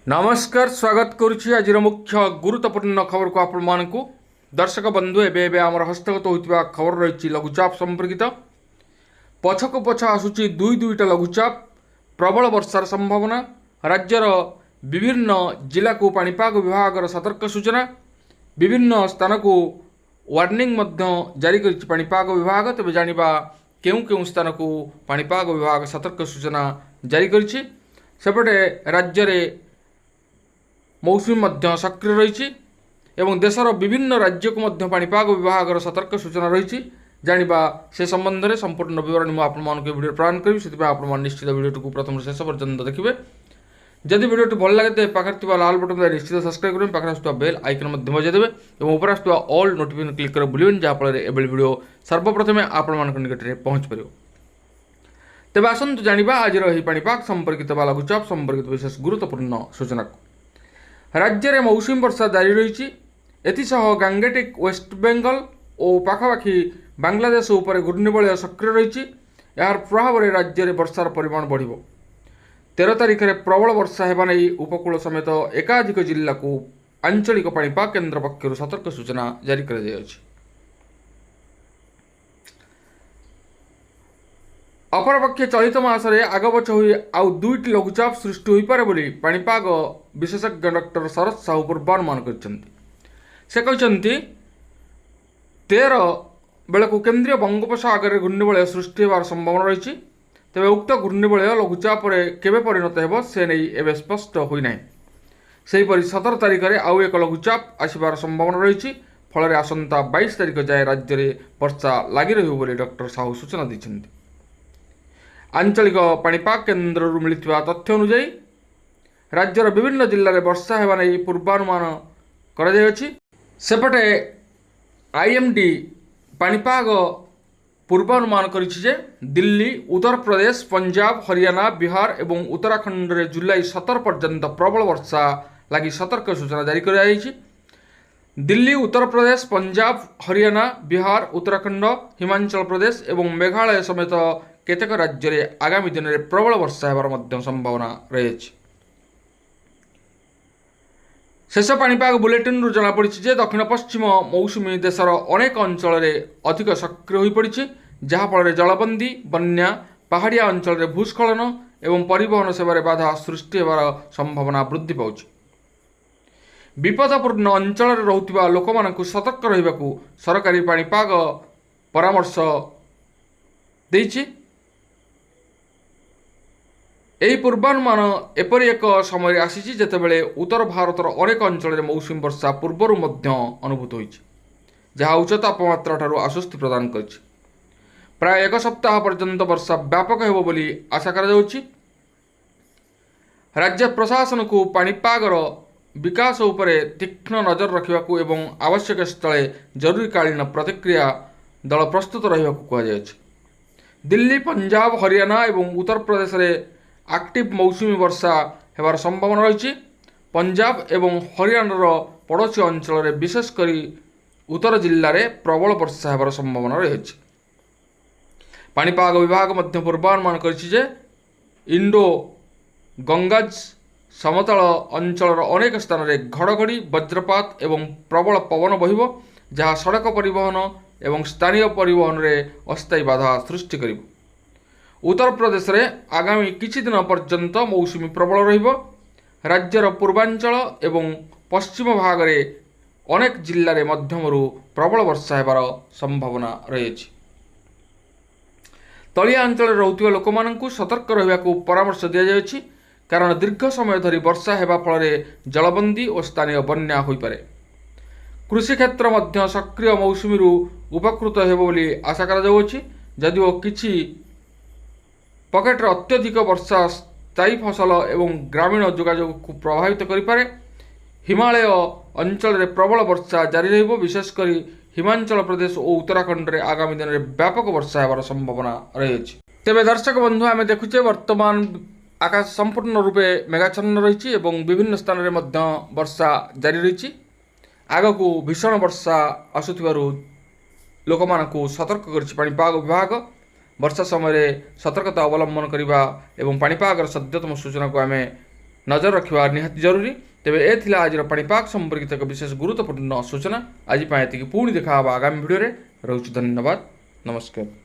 नमस्कार स्वागत करुच्ची आज मुख्य गुरुत्वपूर्ण खबर को आपण मानकु दर्शक बंधु एबे आमर हस्तगत होता खबर रही लघुचाप संपर्कित पछक पछ आसुची दुईटा लघुचाप प्रबल वर्षार संभावना राज्यर विभिन्न जिला को पाणीपाग विभाग सतर्क सूचना विभिन्न स्थान को वार्निंग जारी कर पाणीपाग विभाग तेज जाना केउ केउ स्थान को पाणीपाग विभाग सतर्क सूचना जारी करिछि। सेपटे राज्य मौसुमी सक्रिय रही एवं देशर विभिन्न राज्य को पाणीपाग विभाग सतर्क सूचना रही जानिबा से संबंध में संपूर्ण विवरण मुझे आपको वीडियो प्रदान करी से निश्चित वीडियो को प्रथम शेष पर्यंत देखिए। जदि वीडियो भल लगे तो पाखे लाल बटन निश्चित सब्सक्राइब करें पाखे आसुवा बेल आइकन बजाय देवे और ऊपर आसुवा ऑल नोटिफिकेशन क्लिक कर भूलें जहाँफल एभली वीडियो सर्वप्रथम आपण निकट में पहुँच पार। तेज आसतु जाना आज पाणीपाग संपर्कित लघुचाप संपर्कित विशेष गुरुत्वपूर्ण सूचना को। राज्य में मौसुमी वर्षा जारी रही एसह गांगेटिक वेस्ट बेंगल और पाखापाखि बांग्लादेश उपर घूर्णिबलय सक्रिय रही यार प्रभाव में राज्य में वर्षार परिमाण बढ़ 13 तारिख में प्रबल वर्षा होगा नहीं उपकूल समेत एकाधिक जिला को आंचलिक पाणीपाग केन्द्र पक्षर सतर्क सूचना जारी कर अपरपक्षे चलित मासरे आगपछ हुई आउ दुईटी लघुचाप सृष्टि हो पारे बोली पाणीपाग विशेषज्ञ डॉक्टर शरद साहू पूर्वानुमान करते 13 बेलू केन्द्रीय बंगोपसागर घूर्णिबलय सृष्टि होवार संभावना रही तेज उक्त घूर्णिबलय लघुचाप केवे परिणत हो से नहीं एवं स्पष्ट होना। सेहीपरि 17 तारिख में आउ एक लघुचाप आसबार संभावना रही फल आसंता 22 तारिख जाए राज्य में वर्षा लगी रही डॉक्टर साहू सूचना देते। आंचलिक पाणीपाग केन्द्र मिलता तथ्य अनुसार राज्यर विभिन्न जिले में वर्षा होगा नहीं पूर्वानुमान करपटे आईएमडी पाणीपाग पूर्वानुमान करिछि दिल्ली उत्तर प्रदेश पंजाब हरियाणा बिहार एवं उत्तराखंड में जुलाई 17 पर्यंत प्रबल वर्षा लगी सतर्क सूचना जारी कर दिल्ली उत्तर प्रदेश पंजाब हरियाणा बिहार उत्तराखंड हिमाचल प्रदेश एवं मेघालय समेत केतेक राज्य में आगामी दिन में प्रबल वर्षा होवार संभावना रही। शेष पाणीपाग बुलेटिन रु जनापड़ी दक्षिण पश्चिम मौसुमी देशर अनेक अंचल अधिक सक्रिय हो पड़ी जहाँफल जलबंदी बन्या पहाड़िया अंचल में भूस्खलन एवं परिवहन सेवार बाधा सृष्टि होवार संभावना वृद्धि पाउछि। विपदपूर्ण अंचल रोकथुवा लोक मानकु सतर्क रहिबाकु सरकारी पाणीपाग परामर्श देइछि। यही पूर्वानुमान एपरी एक समय आसी जेतेबेले उत्तर भारतर अनेक अंचल में मौसुमी वर्षा पूर्वर अनुभूत होइछि जहाँ उच्च तापमात्रा ठारू आश्वस्ति प्रदान करिछि। प्राय एक सप्ताह पर्यंत वर्षा व्यापक हेबो बोली आशा करा जाउछि। राज्य प्रशासन को पाणीपागर विकास उपरे तीक्ष्ण नजर रखिबाकू एवं आवश्यक स्थले जरूरीकालीन प्रतिक्रिया दल प्रस्तुत रहिबाकू कुहाଯାଇଛି। दिल्ली पंजाब हरियाणा एवं उत्तर प्रदेश में एक्टिव मौसुमी वर्षा होवार संभावना रही पंजाब एवं हरियाणार पड़ोसी अंचल में विशेषकर उत्तर जिले में प्रबल वर्षा होवार संभावना रही। पाणीपाग विभाग मध्य पूर्वानुमान करिछि इंडो गंगाज समतल अंचल अनेक स्थान में घड़घड़ी वज्रपात एवं प्रबल पवन बहिब जहाँ सड़क परिवहन एवं स्थानीय परिवहन में अस्थायी बाधा सृष्टि करिब। उत्तर प्रदेश में आगामी किछि दिन पर्यंत मौसुमी प्रबल रहिब। राज्यर पूर्वांचल एवं पश्चिम भाग में अनेक जिले में मध्यमरू प्रबल वर्षा होवार संभावना रही। तलिया अंचल रोकथुवा लोक मानकु सतर्क रहिबाकू परामर्श दिया जायछि कारण दीर्घ समय धरी वर्षा हेबा फल जलबंदी और स्थानीय बन्या होई पारे। कृषि क्षेत्र मध्य सक्रिय मौसुमी उपकृत हेबो बोली आशा करा जाउछि जदिओ किछि पकेट्रे अत्यधिक वर्षा स्थायी फसल एवं ग्रामीण जोगाजोग को प्रभावित करिपारे। हिमालय अंचल में प्रबल वर्षा जारी रहिबो विशेषकर हिमाचल प्रदेश और उत्तराखंड में आगामी दिन में व्यापक वर्षा होवार संभावना रही। तेज दर्शक बंधु आम देखुचे वर्तमान आकाश संपूर्ण रूपे मेघाच्छन्न रही विभिन्न स्थान में वर्षा जारी रही। आगकू भीषण वर्षा आसुथिबारु लोक मानकू सतर्क करिछि पाणीपाग विभाग। वर्षा समय सतर्कता अवलंबन करने और पाणीपागर सद्यतम सूचना को आम नजर रखा निहाती जरूरी। तेबे ए थिला आजिर पाणीपाग संपर्कित एक विशेष गुरुत्वपूर्ण सूचना। आज पुणी देखा आगामी भिडियो। रोच धन्यवाद, नमस्कार।